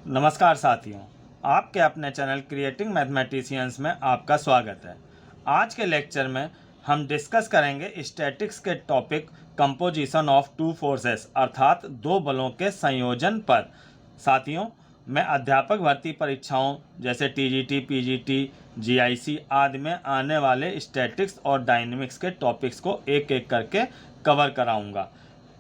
नमस्कार साथियों, आपके अपने चैनल क्रिएटिंग मैथमेटिशियंस में आपका स्वागत है। आज के लेक्चर में हम डिस्कस करेंगे स्टैटिक्स के topic composition of two forces अर्थात दो बलों के संयोजन पर। साथियों, मैं अध्यापक भर्ती परीक्षाओं जैसे टीजीटी, पीजीटी, जीआईसी आदि में आने वाले स्टैटिक्स और डायनेमिक्स के टॉपिक्स को एक एक करके कवर कराऊंगा,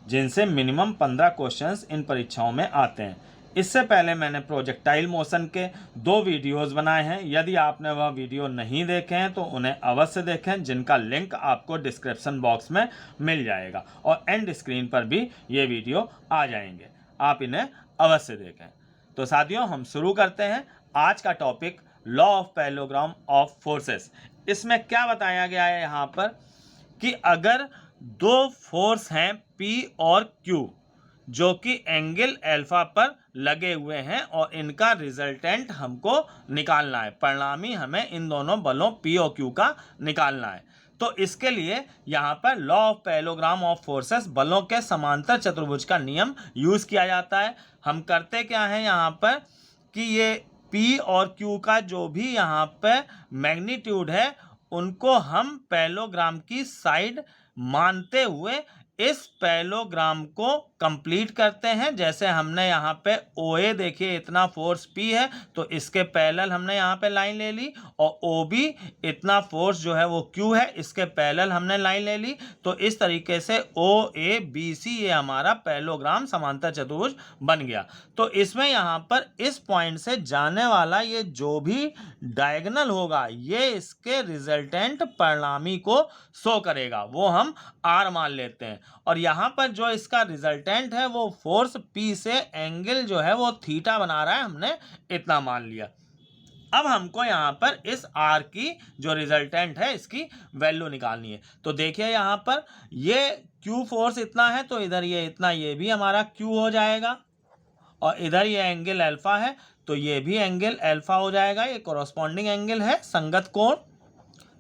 जिनसे मिनिमम 15 क्वेश्चंस इन परीक्षाओं में आते हैं। इससे पहले मैंने प्रोजेक्टाइल मोशन के 2 वीडियोस बनाए हैं। यदि आपने वह वीडियो नहीं देखे हैं तो उन्हें अवश्य देखें, जिनका लिंक आपको डिस्क्रिप्शन बॉक्स में मिल जाएगा और एंड स्क्रीन पर भी ये वीडियो आ जाएंगे। आप इन्हें अवश्य देखें। तो साथियों, हम शुरू करते हैं। आज का topic law of parallelogram of forces. इसमें क्या बताया गया है यहाँ पर कि अगर दो फोर्स हैं P और Q जो कि एंगल अल्फा पर लगे हुए हैं और इनका रिजल्टेंट हमको निकालना है, परिणामी हमें इन दोनों बलों P और Q का निकालना है। तो इसके लिए यहाँ पर law of parallelogram of forces, बलों के समांतर चतुर्भुज का नियम यूज किया जाता है। हम करते क्या है यहाँ पर कि ये P और Q का जो भी यहाँ पे मैग्नीट्यूड है उनको हम पैरेललोग्राम की साइड मानते हुए इस पैरेललोग्राम को कंप्लीट करते हैं। जैसे हमने यहाँ पे OA देखिए, इतना फोर्स P है तो इसके पैरेलल हमने यहाँ पे लाइन ले ली, और OB इतना फोर्स जो है वो Q है, इसके पैरेलल हमने लाइन ले ली। तो इस तरीके से OABC ये हमारा पैरेललोग्राम समांतर चतुर्भुज बन गया। तो इसमें यहाँ पर इस पॉइंट से जाने वाला ये जो भी डायगोनल होगा ये इसके रिजल्टेंट परिणामी को शो करेगा, वो हम R मान लेते हैं। और यहाँ पर जो इसका रिजल्टेंट है वो फोर्स P से एंगल जो है वो थीटा बना रहा है, हमने इतना मान लिया। अब हमको यहाँ पर इस R की जो रिजल्टेंट है इसकी वैल्यू निकालनी है। तो देखिए यहाँ पर ये Q फोर्स इतना है तो इधर ये इतना, ये भी हमारा Q हो जाएगा, और इधर ये एंगल अल्फा है तो ये भी एंगल अल्फा हो जाएगा। ये कोरस्पॉन्डिंग एंगल है, संगत कोण।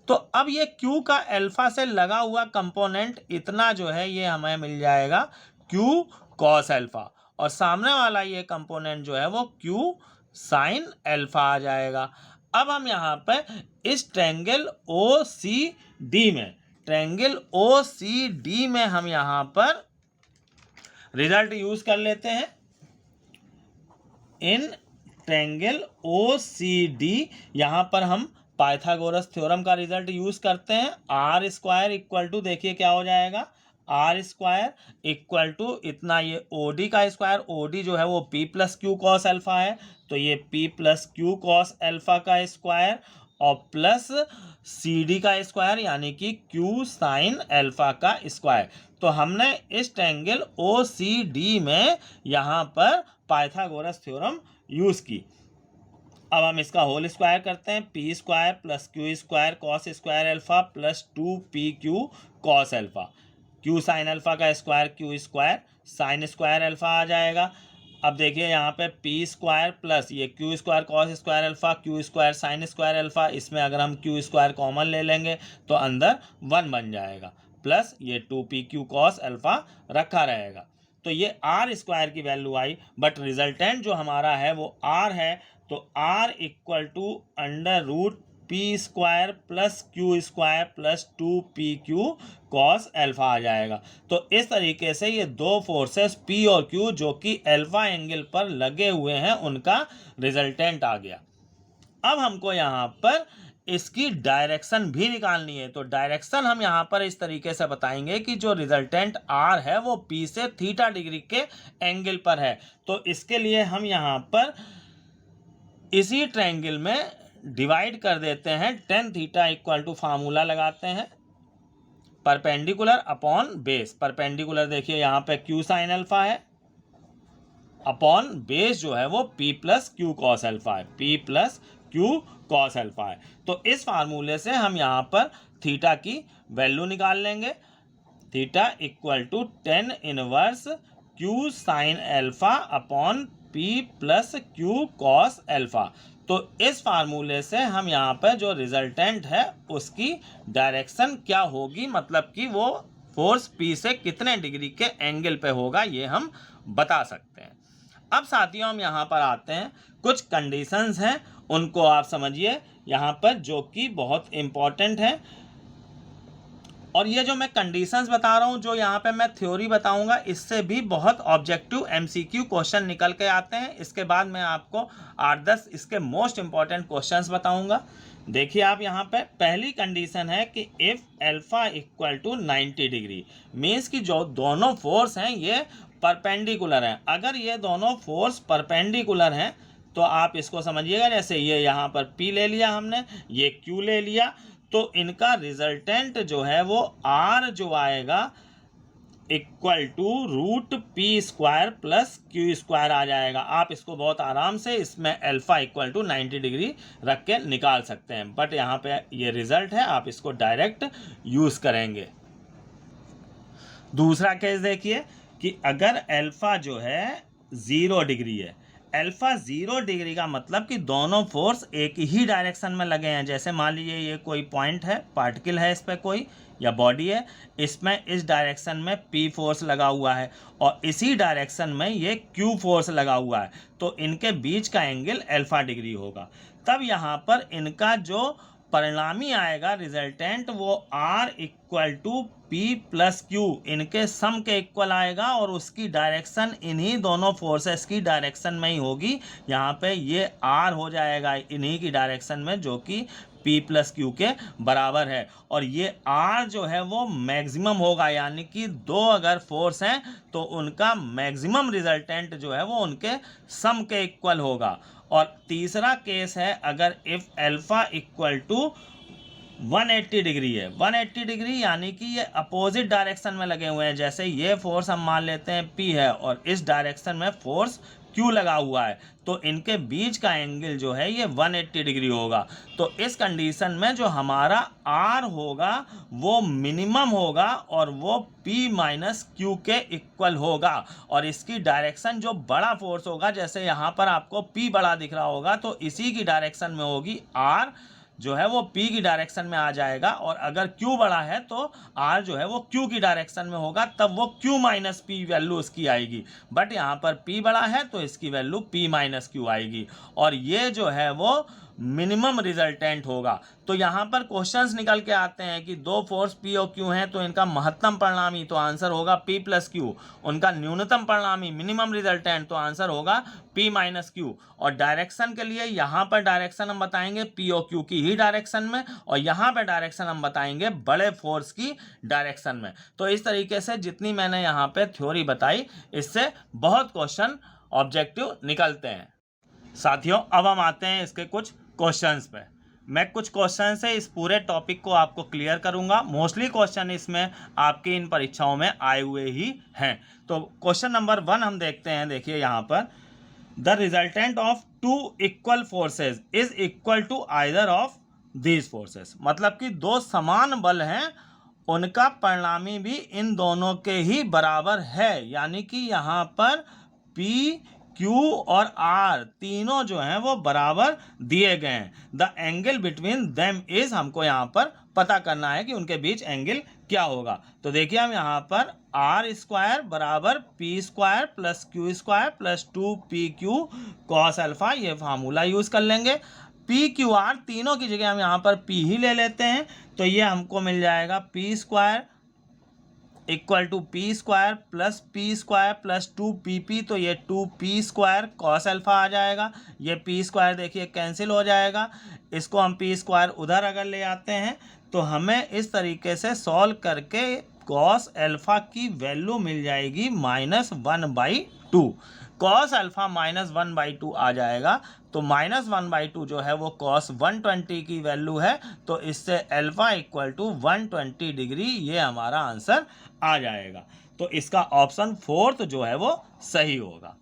तो अब ये Q का अल्फा से लगा हुआ कंपोनेंट इतना जो है ये हमें मिल जाएगा Q cos अल्फा, और सामने वाला ये कंपोनेंट जो है वो Q sin अल्फा आ जाएगा। अब हम यहाँ पर इस ट्रायंगल OCD में हम यहाँ पर रिजल्ट यूज कर लेते हैं। इन ट्रायंगल OCD यहाँ पर हम पाइथागोरस थ्योरम का रिजल्ट यूज करते हैं। R स्क्वायर इक्वल टू, देखिए क्या हो जाएगा, R स्क्वायर इक्वल टू इतना ये OD का स्क्वायर, OD जो है वो P plus Q cos alpha है तो ये P plus Q cos alpha का स्क्वायर और प्लस CD का स्क्वायर यानी कि Q sin अल्फा का स्क्वायर। तो हमने इस ट्रायंगल OCD में यहाँ पर पाइथागोरस थ्योरम यूज की। अब हम इसका होल स्क्वायर करते हैं। P square plus Q square cos square alpha plus 2PQ cos alpha, Q sin alpha का square Q square sin square alpha आ जाएगा। अब देखिए यहाँ पे P स्क्वायर प्लस ये Q square cos square alpha, Q square sin square alpha, इसमें अगर हम Q स्क्वायर कॉमन ले लेंगे तो अंदर 1 बन जाएगा, प्लस ये 2PQ cos अल्फा रखा रहेगा। तो ये R स्क्वायर की वैल्यू आई, बट रिजल्टेंट जो हमारा है वो R है, तो R equal to under root P square plus Q square plus 2PQ cos alpha आ जाएगा। तो इस तरीके से ये दो फोर्सेस P और Q जो कि अल्फा एंगल पर लगे हुए हैं उनका रिजल्टेंट आ गया। अब हमको यहाँ पर इसकी डायरेक्शन भी निकालनी है। तो डायरेक्शन हम यहाँ पर इस तरीके से बताएंगे कि जो रिजल्टेंट R है वो P से थीटा डिग्री के एंगल पर है। तो इसके लिए हम यहाँ पर इसी ट्रायंगल में डिवाइड कर देते हैं। tan theta equal to formula लगाते हैं परपेंडिकुलर अपॉन बेस। परपेंडिकुलर देखिए यहाँ पे Q sin अल्फा है, अपॉन बेस जो है वो P plus Q cos alpha है, P plus Q cos alpha है। तो इस फार्मूले से हम यहाँ पर थीटा की वैल्यू निकाल लेंगे। Theta equal to tan inverse Q sin alpha upon P plus Q cos alpha. तो इस फार्मूले से हम यहाँ पर जो रिजल्टेंट है उसकी डायरेक्शन क्या होगी, मतलब कि वो फोर्स P से कितने डिग्री के एंगल पे होगा, ये हम बता सकते हैं। अब साथियों हम यहाँ पर आते हैं, कुछ कंडीशंस हैं उनको आप समझिए यहाँ पर, जो कि बहुत इम्पॉर्टेंट है। और ये जो मैं कंडीशंस बता रहा हूँ, जो यहाँ पे मैं थ्योरी बताऊँगा, इससे भी बहुत ऑब्जेक्टिव MCQ क्वेश्चन निकल के आते हैं। इसके बाद मैं आपको 8-10 इसके मोस्ट इम्पॉर्टेंट क्वेश्चंस बताऊँगा। देखिए आप यहाँ पे पहली कंडीशन है कि if alpha equal to 90 degree, means कि जो दोनों फोर्स हैं ये परपेंडिकुलर हैं। अगर ये दोनों फोर्स परपेंडिकुलर हैं तो आप इसको समझिएगा, जैसे ये यहाँ पर P ले लिया हमने, ये Q ले लिया, तो इनका रिजल्टेंट जो है वो R जो आएगा equal to √P² plus Q² आ जाएगा। आप इसको बहुत आराम से इसमें अल्फा इक्वल टू 90 डिग्री रख के निकाल सकते हैं, बट यहाँ पे ये रिजल्ट है, आप इसको डायरेक्ट यूज़ करेंगे। दूसरा केस देखिए कि अगर अल्फा जो है 0 डिग्री है, अल्फा 0 डिग्री का मतलब कि दोनों फोर्स एक ही डायरेक्शन में लगे हैं। जैसे मान लीजिए ये कोई पॉइंट है, पार्टिकल है इस पर कोई, या बॉडी है, इसमें इस डायरेक्शन में P फोर्स लगा हुआ है और इसी डायरेक्शन में ये Q फोर्स लगा हुआ है, तो इनके बीच का एंगल अल्फा डिग्री होगा। तब यहाँ पर इनका जो परिणामी आएगा रिजल्टेंट, वो R equal to P plus Q इनके सम के इक्वल आएगा और उसकी डायरेक्शन इन्हीं दोनों फोर्सेस की डायरेक्शन में ही होगी। यहाँ पे ये R हो जाएगा इन्हीं की डायरेक्शन में, जो कि P प्लस Q के बराबर है। और ये R जो है वो मैक्सिमम होगा, यानी कि दो अगर फोर्स हैं तो उनका मैक्सिमम रिजल्टेंट जो है वो उनके सम के इक्वल होगा। और तीसरा केस है, अगर if alpha equal to 180 degree है, 180 डिग्री यानी कि ये अपोजिट डायरेक्शन में लगे हुए हैं। जैसे ये फोर्स हम मान लेते हैं P है और इस डायरेक्शन में फोर्स Q लगा हुआ है, तो इनके बीच का एंगल जो है ये 180 डिग्री होगा। तो इस कंडीशन में जो हमारा R होगा वो मिनिमम होगा और वो P माइनस Q के इक्वल होगा। और इसकी डायरेक्शन जो बड़ा फोर्स होगा, जैसे यहाँ पर आपको P बड़ा दिख रहा होगा, तो इसी की डायरेक्शन में होगी, R जो है वो P की डायरेक्शन में आ जाएगा। और अगर Q बड़ा है तो R जो है वो Q की डायरेक्शन में होगा, तब वो Q माइनस P वैल्यू उसकी आएगी। बट यहाँ पर P बड़ा है तो इसकी वैल्यू P माइनस Q आएगी, और ये जो है वो मिनिमम रिजल्टेंट होगा। तो यहाँ पर क्वेश्चंस निकल के आते हैं कि दो फोर्स P और Q हैं, तो इनका महत्तम परिणामी, तो आंसर होगा P प्लस Q। उनका न्यूनतम परिणामी मिनिमम रिजल्टेंट, तो आंसर होगा P माइनस Q। और डायरेक्शन के लिए यहाँ पर डायरेक्शन हम बताएंगे P और Q की ही डायरेक्शन में, और यहाँ पर डायरेक्शन हम बताएंगे बड़े फोर्स की डायरेक्शन में। तो इस तरीके से जितनी मैंने यहाँ पे थ्योरी बताई, इससे बहुत क्वेश्चन ऑब्जेक्टिव निकलते हैं। साथियों अब हम आते हैं इसके कुछ क्वेश्चंस पे। मैं कुछ क्वेश्चन से इस पूरे टॉपिक को आपको क्लियर करूंगा। मोस्टली क्वेश्चन इसमें आपकी इन परीक्षाओं में आए हुए ही हैं। तो क्वेश्चन नंबर 1 हम देखते हैं। देखिए यहाँ पर, the resultant of two equal forces is equal to either of these forces, मतलब कि दो समान बल हैं, उनका परिणामी भी इन दोनों के ही बराबर है। यानी कि यहाँ पर P, Q और R तीनों जो हैं वो बराबर दिए गए हैं। The angle between them is, हमको यहाँ पर पता करना है कि उनके बीच एंगल क्या होगा। तो देखिए हम यहाँ पर R² बराबर P² plus Q² plus 2PQ cos alpha, ये फार्मूला यूज कर लेंगे। PQR तीनों की जगह हम यहाँ पर P ही ले लेते हैं, तो ये हमको मिल जाएगा P² equal to P² plus 2PP, तो ये 2P² cos अल्फा आ जाएगा। ये P² देखिए कैंसिल हो जाएगा, इसको हम P² उधर अगर ले आते हैं तो हमें इस तरीके से सॉल्व करके cos अल्फा की वैल्यू मिल जाएगी -1/2। cos अल्फा -1/2 आ जाएगा, तो -1/2 जो है वो cos 120 की वैल्यू है, तो इससे अल्फा इक्वल टू 120 डिग्री, ये हमारा आंसर आ जाएगा। तो इसका ऑप्शन 4 जो है वो सही होगा।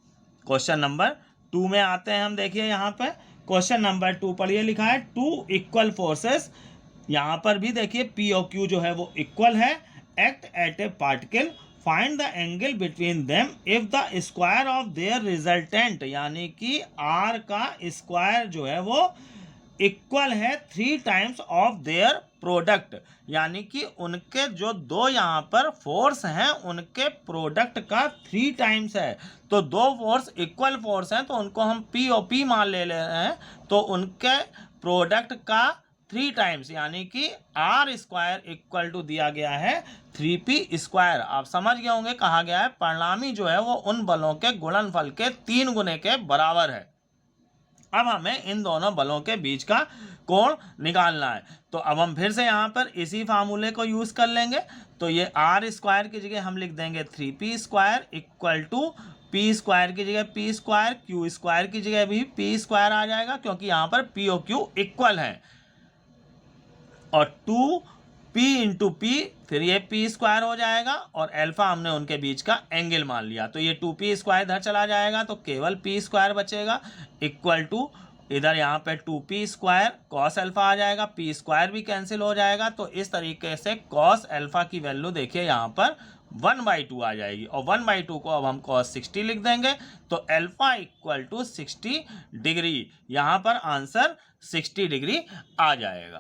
क्वेश्चन नंबर 2 में आते हैं हम। देखिए यहाँ पे क्वेश्चन नंबर 2 पर ये लिखा है, टू इक्वल फोर्सेस, यहाँ पर भी देखिए P और Q जो है वो इक्वल है, act at A particle, find the angle between them if the square of their resultant, यानी कि R का स्क्वायर जो है वो इक्वल है 3 टाइम्स ऑफ देयर प्रोडक्ट, यानी कि उनके जो दो यहाँ पर फोर्स हैं उनके प्रोडक्ट का 3 टाइम्स है। तो दो फोर्स इक्वल फोर्स हैं तो उनको हम पी और पी मान ले रहे हैं, तो उनके प्रोडक्ट का 3 टाइम्स यानी कि आर स्क्वायर इक्वल टू दिया गया है 3p²। आप समझ गए होंगे कहा गया है परिणामी जो है वो उन बलों के गुणनफल के 3 गुने के बराबर है। अब हमें इन दोनों बलों के बीच का कोण निकालना है। तो अब हम फिर से यहाँ पर इसी फार्मूले को यूज कर लेंगे। तो ये आर स्क्वायर की जगह हम लिख देंगे 3p² equal to P square की जगह पी स्क्वायर, क्यू स्क्वायर की जगह भी पी स्क्वायर आ जाएगा क्योंकि यहाँ पर पी और क्यू इक्वल है। और 2p इंटू पी, फिर ये p² हो जाएगा और अल्फा हमने उनके बीच का एंगल मान लिया। तो ये 2p² इधर चला जाएगा तो केवल p² बचेगा इक्वल टू इधर यहाँ पे 2p² cos अल्फा आ जाएगा, p² भी कैंसिल हो जाएगा। तो इस तरीके से cos अल्फा की वैल्यू देखिए यहाँ पर 1/2 आ जाएगी और 1/2 को अब हम cos 60 लिख देंगे। तो अल्फा इक्वल टू 60 डिग्री, यहाँ पर आंसर 60 डिग्री आ जाएगा।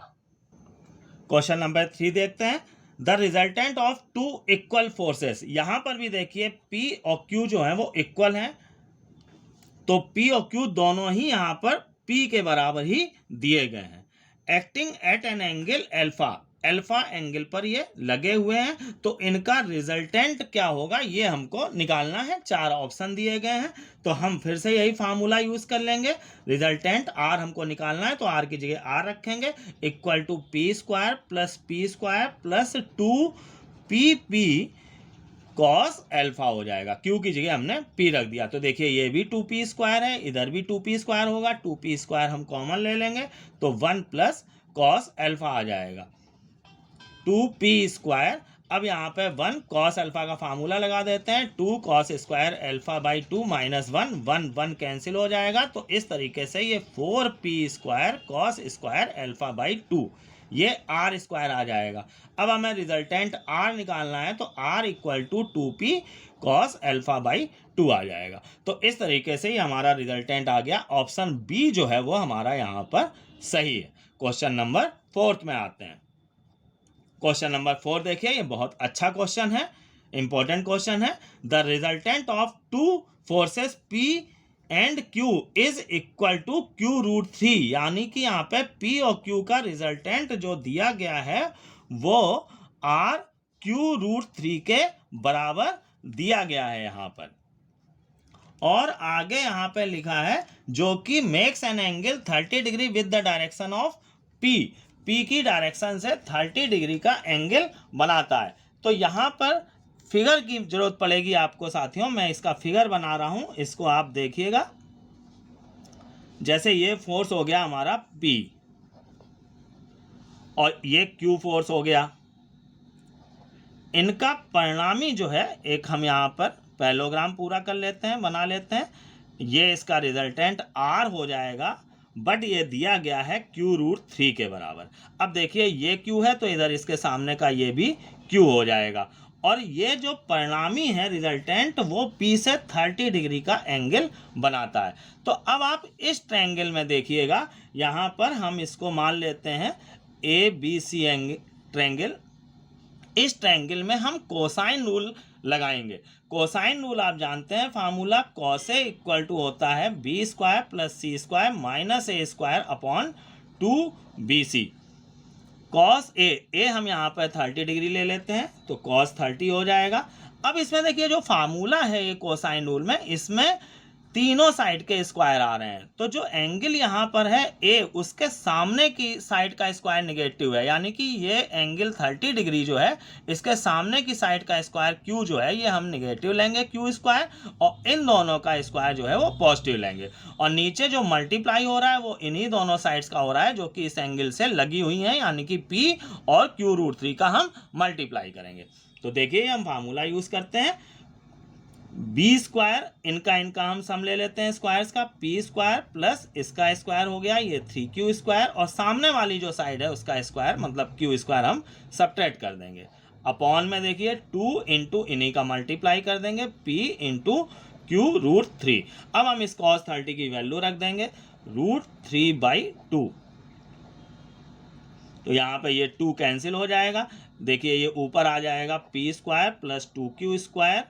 क्वेश्चन नंबर 3 देखते हैं। The resultant of 2 equal forces, यहां पर भी देखिए P और Q जो है वो इक्वल हैं, तो P और Q दोनों ही यहां पर P के बराबर ही दिए गए हैं। Acting at an angle alpha, alpha angle पर ये लगे हुए हैं, तो इनका रिजल्टेंट क्या होगा ये हमको निकालना है। 4 ऑप्शन दिए गए हैं तो हम फिर से यही फार्मूला यूज कर लेंगे। रिजल्टेंट आर हमको निकालना है तो आर की जगह आर रखेंगे equal to p² plus p² plus 2pp cos alpha हो जाएगा। क्यू की जगह हमने p रख दिया। तो देखिए ये भी 2p² है, इधर भी 2p² होगा, 2p² हम कॉमन ले लेंगे तो 1 प्लस cos अल्फा आ जाएगा 2p²। अब यहाँ पे 1 cos अल्फा का फार्मूला लगा देते हैं, 2 cos² अल्फा/2 माइनस 1 कैंसिल हो जाएगा। तो इस तरीके से ये 4p² cos² अल्फा/2 ये r² आ जाएगा। अब हमें रिजल्टेंट r निकालना है तो r equal to 2p cos alpha आ जाएगा। तो इस तरीके से ही हमारा रिजल्टेंट आ गया। ऑप्शन बी जो है वो हमारा यहाँ पर सही है। क्वेश्चन नंबर 4 में आते हैं। क्वेश्चन नंबर 4 देखिए, ये बहुत अच्छा क्वेश्चन है, इंपॉर्टेंट क्वेश्चन है। The resultant of 2 forces P and Q is equal to Q√3, यानी कि यहाँ पे P और Q का रिजल्टेंट जो दिया गया है वो R Q√3 के बराबर दिया गया है यहाँ पर। और आगे यहाँ पे लिखा है जो कि makes an angle 30 degree with the direction of P, P की डायरेक्शन से 30 डिग्री का एंगल बनाता है। तो यहाँ पर फिगर की जरूरत पड़ेगी आपको साथियों, मैं इसका फिगर बना रहा हूं, इसको आप देखिएगा। जैसे ये फोर्स हो गया हमारा P और ये Q फोर्स हो गया, इनका परिणामी जो है एक हम यहाँ पर पैरेललोग्राम पूरा कर लेते हैं, बना लेते हैं। ये इसका रिजल्टेंट R हो जाएगा, बट ये दिया गया है Q√3 के बराबर। अब देखिए ये Q है तो इधर इसके सामने का ये भी Q हो जाएगा और ये जो परिणामी है रिजल्टेंट वो P से 30 डिग्री का एंगल बनाता है। तो अब आप इस ट्रायंगल में देखिएगा, यहाँ पर हम इसको मान लेते हैं ABC ट्रायंगल। इस ट्रायंगल में हम कोसाइन रूल लगाएंगे। कोसाइन रूल आप जानते हैं formula cos A equal to होता है B² plus C² minus A² upon 2BC। cos A हम यहाँ पर 30 डिग्री ले लेते हैं तो cos 30 हो जाएगा। अब इसमें देखिए जो फार्मूला है ये कोसाइन रूल में, इसमें तीनों साइड के स्क्वायर आ रहे हैं। तो जो एंगल यहाँ पर है A, उसके सामने की साइड का स्क्वायर निगेटिव है, यानी कि ये एंगल 30 डिग्री जो है इसके सामने की साइड का स्क्वायर Q जो है ये हम निगेटिव लेंगे Q² और इन दोनों का स्क्वायर जो है वो पॉजिटिव लेंगे। और नीचे जो मल्टीप्लाई हो रहा है वो इन्हीं दोनों साइड्स का हो रहा है जो कि इस एंगल से लगी हुई है, यानी कि P और Q√3 का हम मल्टीप्लाई करेंगे। तो देखिए हम फार्मूला यूज करते हैं B² इनका हम सम ले लेते हैं स्क्वायर्स का, P² प्लस इसका स्क्वायर हो गया ये 3Q² और सामने वाली जो साइड है उसका स्क्वायर मतलब Q² हम सब्ट्रैक्ट कर देंगे। अपॉन में देखिए 2 इंटू इन्हीं का मल्टीप्लाई कर देंगे P इंटू Q√3। अब हम इस cos 30 की वैल्यू रख देंगे √3/2। तो यहाँ पे ये 2 कैंसिल हो जाएगा। देखिए ये ऊपर आ जाएगा P square plus 2q square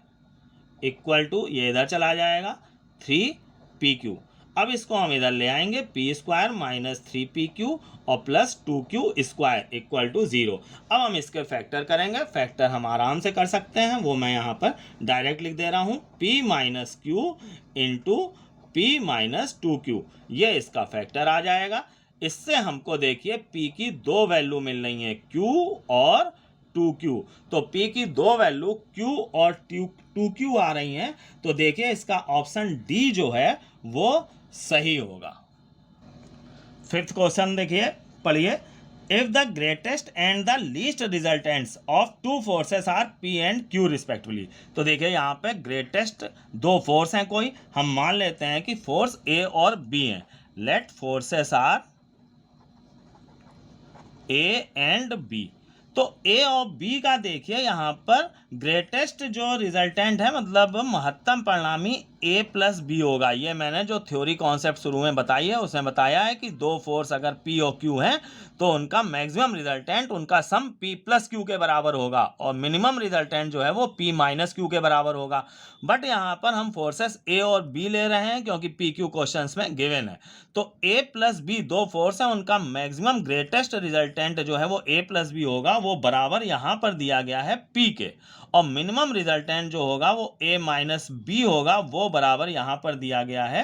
equal to ये इधर चला जाएगा 3pq। अब इसको हम इधर ले आएंगे पी स्क्वायर माइनस 3pq और plus 2q square equal to 0। अब हम इसके फैक्टर करेंगे। फैक्टर हम आराम से कर सकते हैं, वो मैं यहाँ पर डायरेक्ट लिख दे रहा हूँ, p minus Q into P minus 2q, ये इसका फैक्टर आ जाएगा। इससे हमको देखिए p की दो वैल्यू मिल रही है, q और 2q। तो p की दो वैल्यू q और 2q आ रही हैं, तो देखिए इसका ऑप्शन डी जो है वो सही होगा। फिफ्थ क्वेश्चन देखिए, पढ़िए। If the greatest and the least resultants of two forces are P and Q respectively. तो देखिए यहाँ पे ग्रेटेस्ट दो फोर्स हैं कोई, हम मान लेते हैं कि फोर्स ए और बी हैं। Let forces are A and B. तो ए और बी का देखिए यहाँ पर ग्रेटेस्ट जो रिजल्टेंट है, मतलब महत्तम परिणामी ए प्लस बी होगा। ये मैंने जो थ्योरी कॉन्सेप्ट शुरू में बताई है उसमें बताया है कि दो फोर्स अगर पी और क्यू हैं तो उनका मैक्सिमम रिजल्टेंट, उनका सम पी प्लस क्यू के बराबर होगा और मिनिमम रिजल्टेंट जो है वो पी माइनस क्यू के बराबर होगा। बट यहाँ पर हम फोर्सेस ए और बी ले रहे हैं क्योंकि पी क्यू क्वेश्चन में गिवन है। तो ए प्लस बी दो फोर्स हैं, उनका मैक्सिमम ग्रेटेस्ट रिजल्टेंट जो है वो ए प्लस बी होगा, वो बराबर यहाँ पर दिया गया है पी के। और मिनिमम रिजल्टेंट जो होगा वो ए माइनस बी होगा, वो बराबर यहाँ पर दिया गया है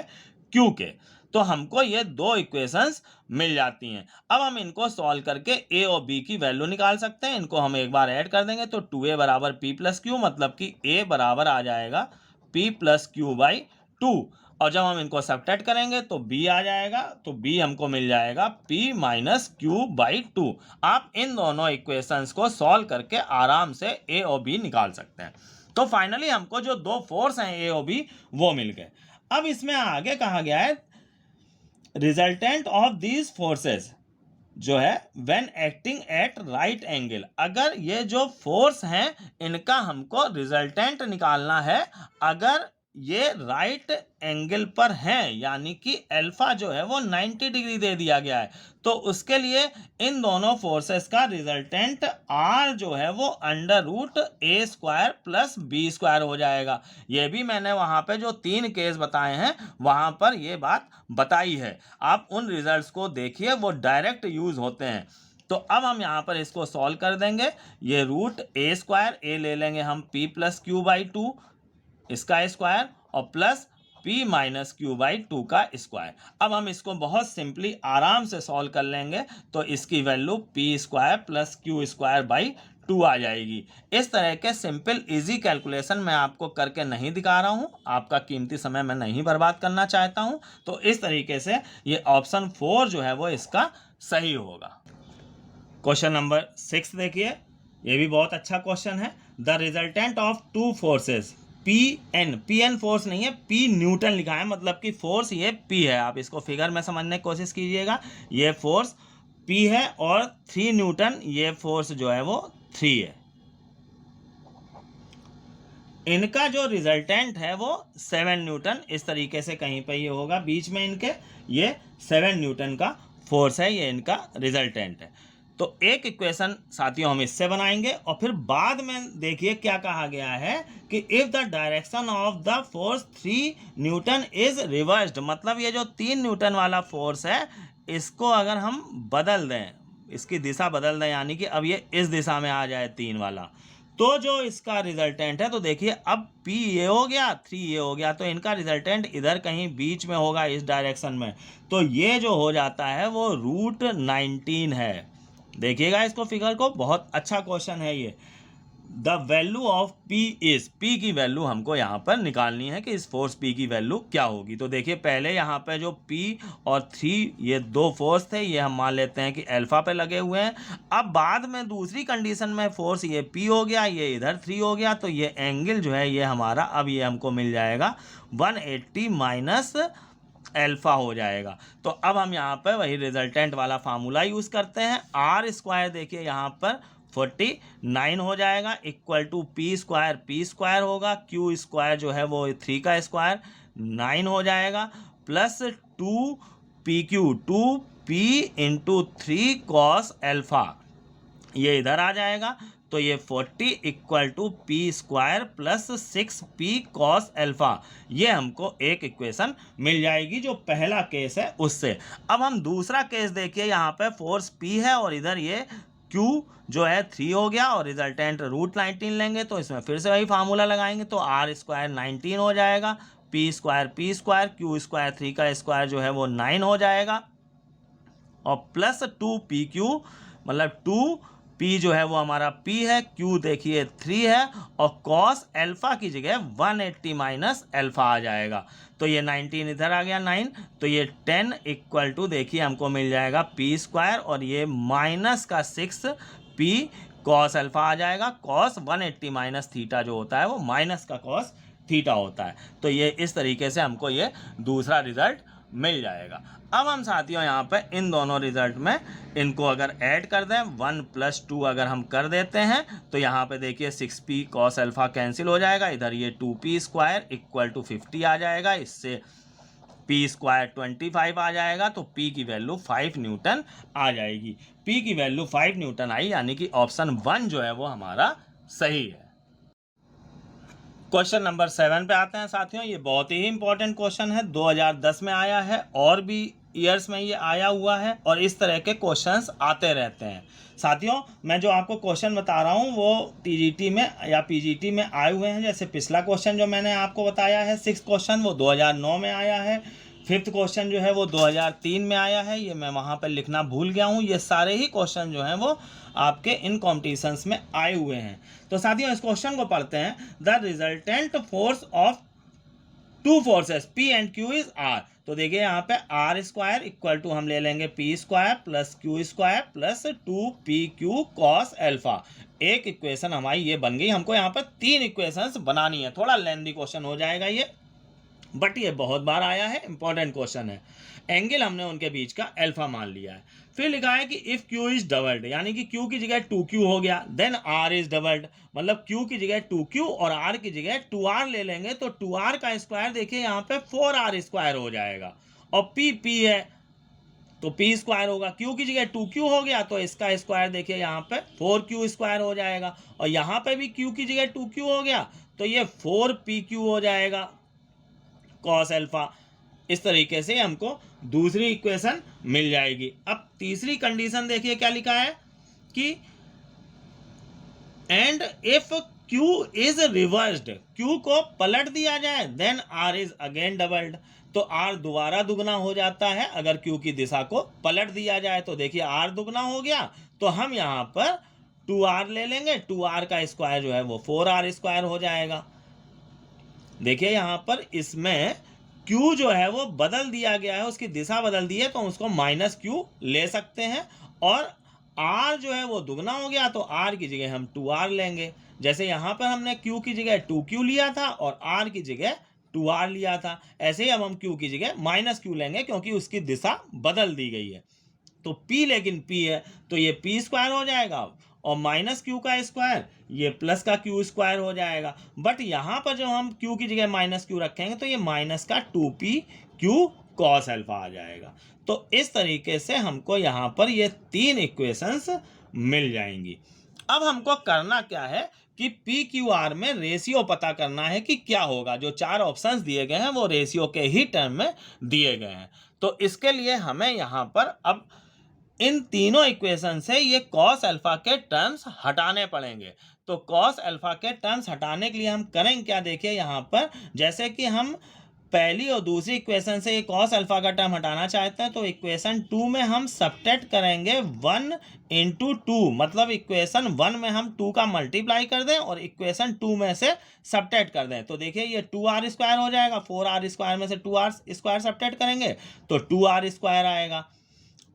क्यू के। तो हमको ये दो इक्वेशंस मिल जाती हैं। अब हम इनको सॉल्व करके ए और बी की वैल्यू निकाल सकते हैं। इनको हम एक बार ऐड कर देंगे तो 2a बराबर पी प्लस क्यू, मतलब कि a बराबर आ जाएगा p प्लस क्यू बाई 2। और जब हम इनको सब्ट्रैक्ट करेंगे तो b आ जाएगा, तो b हमको मिल जाएगा p माइनस क्यू बाई 2। आप इन दोनों इक्वेशंस को सॉल्व करके आराम से a और b निकाल सकते हैं। तो फाइनली हमको जो दो फोर्स हैं a और b वो मिल गए। अब इसमें आगे कहा गया है रिजल्टेंट ऑफ दीज फोर्सेस जो है when acting at right angle. अगर ये जो फोर्स हैं इनका हमको रिजल्टेंट निकालना है अगर ये राइट एंगल पर हैं, यानी कि अल्फा जो है वो 90 डिग्री दे दिया गया है, तो उसके लिए इन दोनों फोर्सेस का रिजल्टेंट आर जो है वो अंडर रूट ए स्क्वायर प्लस बी स्क्वायर हो जाएगा। ये भी मैंने वहाँ पे जो 3 केस बताए हैं वहाँ पर ये बात बताई है। आप उन रिजल्ट्स को देखिए, वो डायरेक्ट यूज होते हैं। तो अब हम यहाँ पर इसको सॉल्व कर देंगे। ये रूट ए स्क्वायर, ए ले लेंगे हम पी प्लस क्यू बाई 2 इसका स्क्वायर और plus p minus Q by 2 का स्क्वायर। अब हम इसको बहुत सिंपली आराम से सॉल्व कर लेंगे तो इसकी value p square plus Q square by 2 आ जाएगी। इस तरह के सिंपल इजी कैलकुलेशन मैं आपको करके नहीं दिखा रहा हूँ, आपका कीमती समय मैं नहीं बर्बाद करना चाहता हूँ। तो इस तरीके से ये ऑप्शन 4 जो है वो इसका सही होगा। क्वेश्चन नंबर 6 देखिए, ये भी बहुत अच्छा क्वेश्चन है। The resultant of two forces P and force नहीं है, पी न्यूटन लिखा है, मतलब कि फोर्स ये पी है। आप इसको फिगर में समझने की कोशिश कीजिएगा। ये फोर्स पी है और 3 न्यूटन ये फोर्स जो है वो 3 है। इनका जो रिजल्टेंट है वो 7 न्यूटन, इस तरीके से कहीं पे ये होगा बीच में इनके, ये 7 न्यूटन का फोर्स है, ये इनका रिजल्टेंट है। तो एक इक्वेशन साथियों हम इससे बनाएंगे और फिर बाद में देखिए क्या कहा गया है कि if the direction of the force 3 Newton is reversed, मतलब ये जो 3 न्यूटन वाला फोर्स है इसको अगर हम बदल दें, इसकी दिशा बदल दें, यानी कि अब ये इस दिशा में आ जाए 3 वाला, तो जो इसका रिजल्टेंट है, तो देखिए अब P ये हो गया 3 ये हो गया, तो इनका रिजल्टेंट इधर कहीं बीच में होगा इस डायरेक्शन में, तो ये जो हो जाता है वो रूट 19 है। देखिएगा इसको फिगर को, बहुत अच्छा क्वेश्चन है ये। The value of P is, P की वैल्यू हमको यहाँ पर निकालनी है कि इस फोर्स P की वैल्यू क्या होगी। तो देखिए पहले यहाँ पे जो P और 3 ये दो फोर्स थे, ये हम मान लेते हैं कि अल्फा पे लगे हुए हैं। अब बाद में दूसरी कंडीशन में फोर्स ये P हो गया, ये इधर 3 हो गया, तो ये एंगल जो है ये हमारा अब ये हमको मिल जाएगा 180 माइनस अल्फा हो जाएगा। तो अब हम यहाँ पर वही रिजल्टेंट वाला फार्मूला यूज़ करते हैं। आर स्क्वायर देखिए यहाँ पर 49 हो जाएगा इक्वल टू पी स्क्वायर होगा, क्यू स्क्वायर जो है वो 3 का स्क्वायर 9 हो जाएगा, plus 2 P Q, 2p into 3 cos alpha, ये इधर आ जाएगा। तो ये 40 equal to P square plus 6p cos alpha, ये हमको एक इक्वेशन मिल जाएगी जो पहला केस है उससे। अब हम दूसरा केस देखिए, यहाँ पे फोर्स p है और इधर ये q जो है 3 हो गया और रिजल्टेंट √19 लेंगे, तो इसमें फिर से वही फार्मूला लगाएंगे, तो r स्क्वायर 19 हो जाएगा, p स्क्वायर q स्क्वायर 3 का स्क्वायर जो है वो 9 हो जाएगा, और प्लस 2pq मतलब 2p जो है वो हमारा p है, q देखिए 3 है, और कॉस अल्फा की जगह 180 माइनस अल्फा आ जाएगा। तो ये 19 इधर आ गया 9, तो ये 10 इक्वल टू देखिए हमको मिल जाएगा p स्क्वायर और ये माइनस का 6p कॉस अल्फा आ जाएगा। कॉस 180 माइनस थीटा जो होता है वो माइनस का कॉस थीटा होता है। तो ये इस तरीके से हमको ये दूसरा रिजल्ट मिल जाएगा। अब हम साथियों यहाँ पे इन दोनों रिजल्ट में इनको अगर ऐड कर दें, 1 + 2 अगर हम कर देते हैं, तो यहाँ पे देखिए 6p कॉस अल्फा कैंसिल हो जाएगा, इधर ये 2p स्क्वायर इक्वल टू 50 आ जाएगा, इससे p स्क्वायर 25 आ जाएगा, तो p की वैल्यू 5 न्यूटन आ जाएगी। p की वैल्यू 5 न्यूटन आई, यानी कि ऑप्शन 1 जो है वो हमारा सही है। क्वेश्चन नंबर 7 पे आते हैं साथियों। ये बहुत ही इंपॉर्टेंट क्वेश्चन है, 2010 में आया है और भी ईयर्स में ये आया हुआ है, और इस तरह के क्वेश्चंस आते रहते हैं साथियों। मैं जो आपको क्वेश्चन बता रहा हूँ वो टीजीटी में या पीजीटी में आए हुए हैं। जैसे पिछला क्वेश्चन जो मैंने आपको बताया है 6th क्वेश्चन, वो 2009 में आया है। 5th क्वेश्चन जो है वो 2003 में आया है, ये मैं वहाँ पर लिखना भूल गया हूँ। ये सारे ही क्वेश्चन जो हैं वो आपके इन कॉम्पिटिशन्स में आए हुए हैं। तो साथियों इस क्वेश्चन को पढ़ते हैं। The resultant force of two forces P and Q is R। तो देखिए यहाँ पे R स्क्वायर इक्वल टू हम ले लेंगे P square plus Q square plus 2PQ cos alpha. एक इक्वेशन हमारी ये बन गई। हमको यहाँ पर 3 इक्वेशंस बनानी है। थोड़ा लेंथी क्वेश्चन हो जाएगा ये, बट ये बहुत बार आया है, इंपॉर्टेंट क्वेश्चन है। एंगल हमने उनके बीच का अल्फा मान लिया है। फिर लिखा है कि इफ Q इज डबल्ड, यानी कि Q की जगह 2Q हो गया, देन R इज डबल्ड, मतलब Q की जगह 2Q और R की जगह 2R ले लेंगे, तो 2R का स्क्वायर देखिए यहाँ पे 4R स्क्वायर हो जाएगा, और P है तो P स्क्वायर होगा। Q की जगह 2Q हो गया, तो इसका स्क्वायर देखिए यहाँ पे 4Q स्क्वायर हो जाएगा, और यहाँ पे भी Q की जगह 2Q हो गया, तो ये 4PQ हो जाएगा कॉस अल्फा। इस तरीके से हमको दूसरी इक्वेशन मिल जाएगी। अब तीसरी कंडीशन देखिए क्या लिखा है कि and if Q is reversed, Q को पलट दिया जाए, then R is again doubled. तो R दोबारा दुगना हो जाता है अगर Q की दिशा को पलट दिया जाए। तो देखिए R दुगना हो गया, तो हम यहाँ पर 2R ले लेंगे, 2R का स्क्वायर जो है वो 4R स्क्वायर हो जाएगा। देखिए यहाँ पर इसमें Q जो है वो बदल दिया गया है, उसकी दिशा बदल दी है, तो उसको -Q ले सकते हैं, और R जो है वो दुगना हो गया, तो R की जगह हम 2R लेंगे। जैसे यहाँ पर हमने Q की जगह 2Q लिया था और R की जगह 2R लिया था, ऐसे ही अब हम Q की जगह -Q लेंगे, क्योंकि उसकी दिशा बदल दी गई है। तो P लेकिन P है, तो ये P स्क्वायर हो जाएगा, और -Q का स्क्वायर ये प्लस का Q स्क्वायर हो जाएगा। बट यहाँ पर जो हम Q की जगह -Q रखेंगे, तो ये माइनस का 2PQ कॉस अल्फा आ जाएगा। तो इस तरीके से हमको यहाँ पर ये 3 इक्वेशंस मिल जाएंगी। अब हमको करना क्या है कि PQR में रेशियो पता करना है कि क्या होगा। जो 4 ऑप्शंस दिए गए हैं वो रेशियो के ही टर्म में दिए गए हैं। तो इसके लिए हमें यहाँ पर अब इन तीनों इक्वेशन से ये कॉस अल्फा के टर्म्स हटाने पड़ेंगे। तो कॉस अल्फा के टर्म्स हटाने के लिए हम करेंगे क्या, देखिए यहाँ पर जैसे कि हम पहली और दूसरी इक्वेशन से ये कॉस अल्फा का टर्म हटाना चाहते हैं, तो इक्वेशन 2 में हम सब्ट्रैक्ट करेंगे 1 × 2, मतलब इक्वेशन 1 में हम 2 का मल्टीप्लाई कर दें और इक्वेशन 2 में से सब्ट्रैक्ट कर दें। तो देखिए ये 2R स्क्वायर हो जाएगा, 4R स्क्वायर में से 2R स्क्वायर सब्ट्रैक्ट करेंगे तो 2R स्क्वायर आएगा।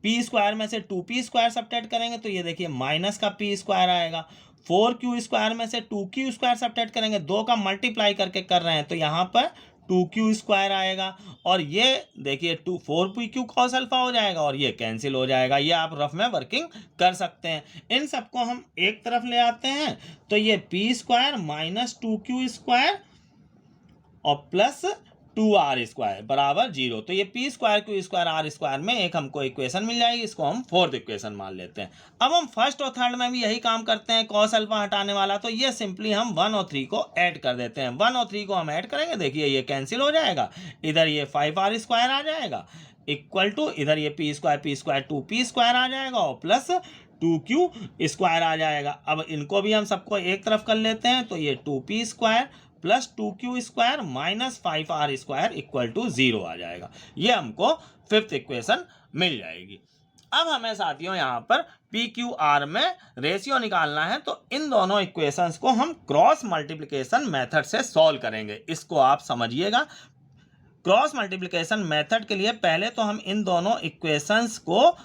P स्क्वायर में से 2P स्क्वायर सब्ट्रैक्ट करेंगे, तो ये देखिए माइनस का P स्क्वायर आएगा। 4Q स्क्वायर में से 2Q स्क्वायर सब्ट्रैक्ट करेंगे, 2 का मल्टीप्लाई करके कर रहे हैं, तो यहाँ पर 2Q स्क्वायर आएगा, और ये देखिए 4PQ कॉस अल्फा हो जाएगा, और ये कैंसिल हो जाएगा। ये आप रफ में वर्किंग कर सकते हैं। इन सबको हम एक तरफ ले आते हैं, तो ये P स्क्वायर -2Q स्क्वायर और प्लस 2r² बराबर 0। तो ये p² q² r² में एक हमको इक्वेशन मिल जाएगी, इसको हम फोर्थ इक्वेशन मान लेते हैं। अब हम फर्स्ट और थर्ड में भी यही काम करते हैं, cos अल्फा हटाने वाला, तो ये सिंपली हम 1 और 3 को ऐड कर देते हैं। 1 और 3 को हम ऐड करेंगे, देखिए ये कैंसिल हो जाएगा, इधर ये 5r² आ जाएगा इक्वल टू इधर ये p² 2p² आ जाएगा और प्लस 2q² आ जाएगा। अब इनको भी हम सबको एक तरफ कर लेते हैं, तो ये 2p² plus 2q² minus 5r² equal to 0 आ जाएगा। ये हमको फिफ्थ इक्वेशन मिल जाएगी। अब हमें साथियों यहाँ पर PQR में रेशियो निकालना है, तो इन दोनों इक्वेशंस को हम क्रॉस मल्टीप्लिकेशन मेथड से सॉल्व करेंगे। इसको आप समझिएगा। क्रॉस मल्टीप्लिकेशन मेथड के लिए पहले तो हम इन दोनों इक्वेशंस को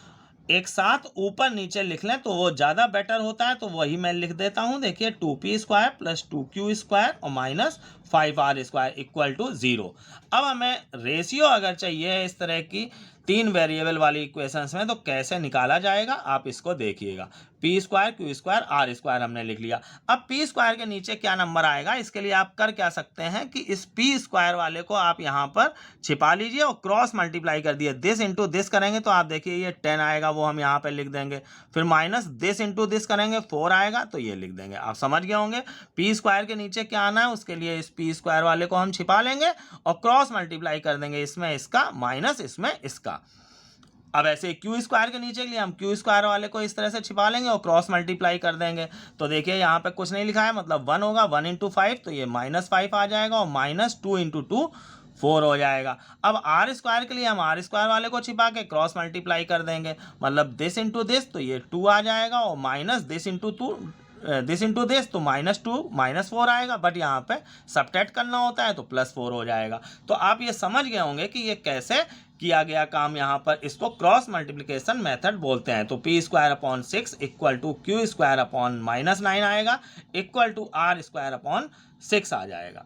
एक साथ ऊपर नीचे लिख लें तो वो ज़्यादा बेटर होता है, तो वही मैं लिख देता हूँ। देखिए 2p² प्लस 2q² और माइनस 5r² इक्वल टू 0। अब हमें रेशियो अगर चाहिए इस तरह की 3 वेरिएबल वाली इक्वेशंस में, तो कैसे निकाला जाएगा आप इसको देखिएगा। p² q² r² हमने लिख लिया। अब p² के नीचे क्या नंबर आएगा, इसके लिए आप कर क्या सकते हैं कि इस p² वाले को आप यहाँ पर छिपा लीजिए और क्रॉस मल्टीप्लाई कर दिए। दिस इंटू दिस करेंगे तो आप देखिए ये 10 आएगा, वो हम यहाँ पे लिख देंगे। फिर माइनस दिस इंटू दिस करेंगे 4 आएगा, तो ये लिख देंगे। आप समझ गए होंगे p² के नीचे क्या आना है, उसके लिए इस p² वाले को हम छिपा लेंगे और क्रॉस मल्टीप्लाई कर देंगे, इसमें इसका माइनस इसमें इसका। अब ऐसे q² के नीचे के लिए हम q² वाले को इस तरह से छिपा लेंगे और क्रॉस मल्टीप्लाई कर देंगे। तो देखिए यहाँ पे कुछ नहीं लिखा है, मतलब 1 होगा, 1 इंटू 5 तो ये -5 आ जाएगा और माइनस 2 इंटू 2 4 हो जाएगा। अब r² के लिए हम r² वाले को छिपा के क्रॉस मल्टीप्लाई कर देंगे, मतलब दिस इंटू दिस तो ये 2 आ जाएगा और माइनस दिस इंटू दिस तो -2 -4 आएगा, बट यहाँ पे सबट्रैक्ट करना होता है तो +4 हो जाएगा। तो आप ये समझ गए होंगे कि ये कैसे किया गया काम। यहाँ पर इसको क्रॉस मल्टीप्लिकेशन मेथड बोलते हैं। तो p²/6 इक्वल टू q²/-9 आएगा इक्वल टू r²/6 आ जाएगा।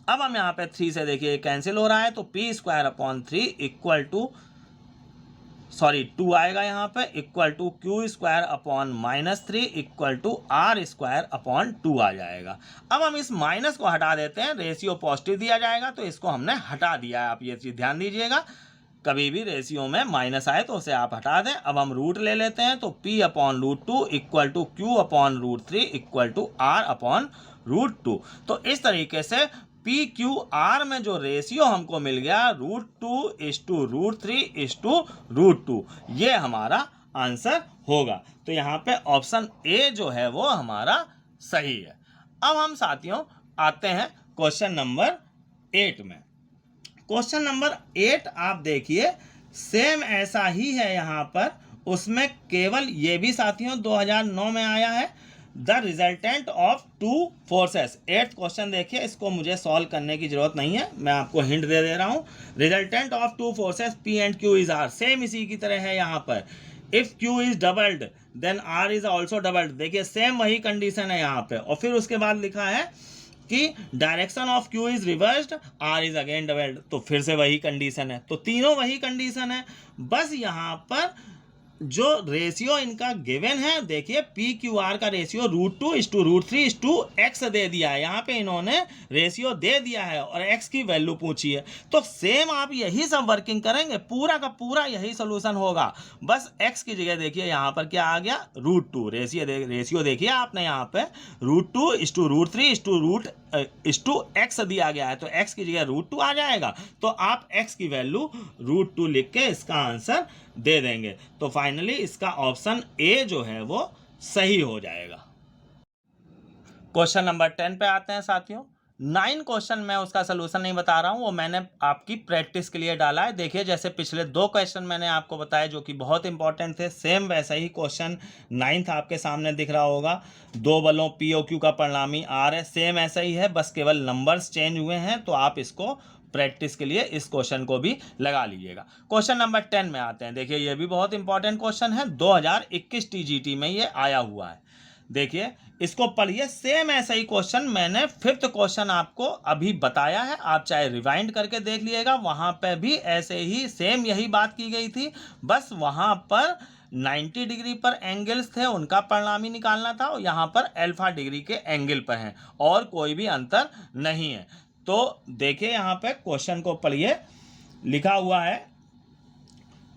अब हम यहाँ पे 3 से देखिए कैंसिल हो रहा है, तो p²/3 इक्वल टू 2 आएगा यहाँ पे equal to q²/-3 equal to r²/2 आ जाएगा। अब हम इस माइनस को हटा देते हैं, रेशियो पॉजिटिव दिया जाएगा तो इसको हमने हटा दिया है। आप ये चीज़ ध्यान दीजिएगा, कभी भी रेशियो में माइनस आए तो उसे आप हटा दें। अब हम रूट ले लेते हैं, तो p/√2 equal to q/√3 equal to r/√2। तो इस तरीके से PQR में जो रेशियो हमको मिल गया √2:√3:√2, ये हमारा आंसर होगा। तो यहाँ पे ऑप्शन ए जो है वो हमारा सही है। अब हम साथियों आते हैं क्वेश्चन नंबर 8 में। क्वेश्चन नंबर 8 आप देखिए, सेम ऐसा ही है यहाँ पर, उसमें केवल ये भी साथियों 2009 में आया है। The resultant of 2 forces. 8th question देखिए, इसको मुझे सॉल्व करने की जरूरत नहीं है, मैं आपको हिंट दे रहा हूँ। Resultant of 2 forces P and Q is R, same इसी की तरह है यहाँ पर। If Q is doubled then R is also doubled. देखिए सेम वही कंडीशन है यहाँ पे, और फिर उसके बाद लिखा है कि direction of Q is reversed, R is again doubled. तो फिर से वही कंडीशन है, तो तीनों वही कंडीशन है, बस यहाँ पर जो रेशियो इनका गिवन है, देखिए PQR का रेशियो √2:√3:x दे दिया है। यहाँ पे इन्होंने रेशियो दे दिया है और x की वैल्यू पूछी है, तो सेम आप यही सब वर्किंग करेंगे, पूरा का पूरा यही सोल्यूशन होगा। बस x की जगह देखिए यहाँ पर क्या आ गया, √2। रेशियो देखिए आपने यहाँ पे √2:√3:x दिया गया है, तो x की जगह √2 आ जाएगा। तो आप x की वैल्यू √2 लिख के इसका आंसर दे देंगे। तो फाइनली इसका ऑप्शन ए जो है वो सही हो जाएगा। क्वेश्चन नंबर 10 पे आते हैं साथियों। 9 क्वेश्चन मैं उसका सोल्यूशन नहीं बता रहा हूँ, वो मैंने आपकी प्रैक्टिस के लिए डाला है। देखिए जैसे पिछले 2 क्वेश्चन मैंने आपको बताया जो कि बहुत इंपॉर्टेंट थे, सेम वैसा ही क्वेश्चन 9th आपके सामने दिख रहा होगा। 2 बलों P और Q का परिणामी R है, सेम ऐसा ही है, बस केवल नंबर्स चेंज हुए हैं। तो आप इसको प्रैक्टिस के लिए इस क्वेश्चन को भी लगा लीजिएगा। क्वेश्चन नंबर 10 में आते हैं। देखिए ये भी बहुत इंपॉर्टेंट क्वेश्चन है, 2021 TGT में ये आया हुआ है। देखिए इसको पढ़िए, सेम ऐसा ही क्वेश्चन मैंने 5th क्वेश्चन आपको अभी बताया है, आप चाहे रिवाइंड करके देख लीजिएगा, वहां पर भी ऐसे ही सेम यही बात की गई थी, बस वहां पर 90 डिग्री पर एंगल्स थे, उनका परिणामी निकालना था, और यहाँ पर अल्फा डिग्री के एंगल पर हैं और कोई भी अंतर नहीं है। तो देखिए यहाँ पे क्वेश्चन को पढ़िए, लिखा हुआ है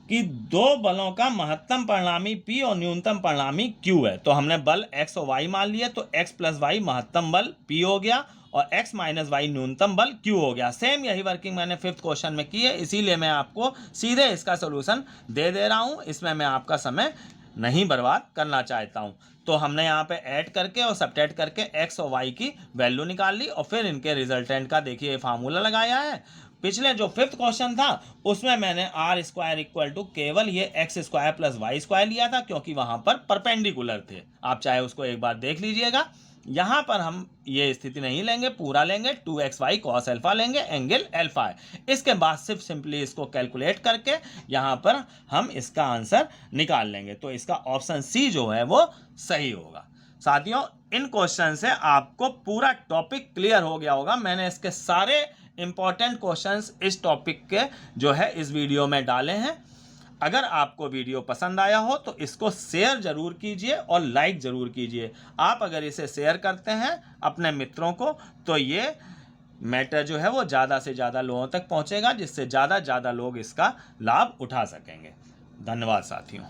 कि दो बलों का महत्तम परिणामी P और न्यूनतम परिणामी Q है। तो हमने बल x और y मान लिए, तो x प्लस वाई महत्तम बल P हो गया और x माइनस वाई न्यूनतम बल Q हो गया। सेम यही वर्किंग मैंने 5th क्वेश्चन में की है, इसीलिए मैं आपको सीधे इसका सोल्यूशन दे दे रहा हूँ, इसमें मैं आपका समय नहीं बर्बाद करना चाहता हूँ। तो हमने यहाँ पे ऐड करके और सब्ट्रैक्ट करके x और y की वैल्यू निकाल ली और फिर इनके रिजल्टेंट का देखिए फार्मूला लगाया है। पिछले जो 5th क्वेश्चन था उसमें मैंने आर स्क्वायर इक्वल टू केवल ये X square plus Y square लिया था, क्योंकि वहां पर परपेंडिकुलर थे। आप चाहे उसको एक बार देख लीजिएगा। यहाँ पर हम ये स्थिति नहीं लेंगे, पूरा लेंगे, 2xy cos अल्फा लेंगे, एंगल अल्फा है। इसके बाद सिर्फ सिंपली इसको कैलकुलेट करके यहाँ पर हम इसका आंसर निकाल लेंगे। तो इसका ऑप्शन सी जो है वो सही होगा। साथियों, इन क्वेश्चन से आपको पूरा टॉपिक क्लियर हो गया होगा। मैंने इसके सारे इंपॉर्टेंट क्वेश्चंस इस टॉपिक के जो है इस वीडियो में डाले हैं। अगर आपको वीडियो पसंद आया हो तो इसको शेयर जरूर कीजिए और लाइक जरूर कीजिए। आप अगर इसे शेयर करते हैं अपने मित्रों को तो ये मैटर जो है वो ज़्यादा से ज़्यादा लोगों तक पहुंचेगा, जिससे ज़्यादा लोग इसका लाभ उठा सकेंगे। धन्यवाद साथियों।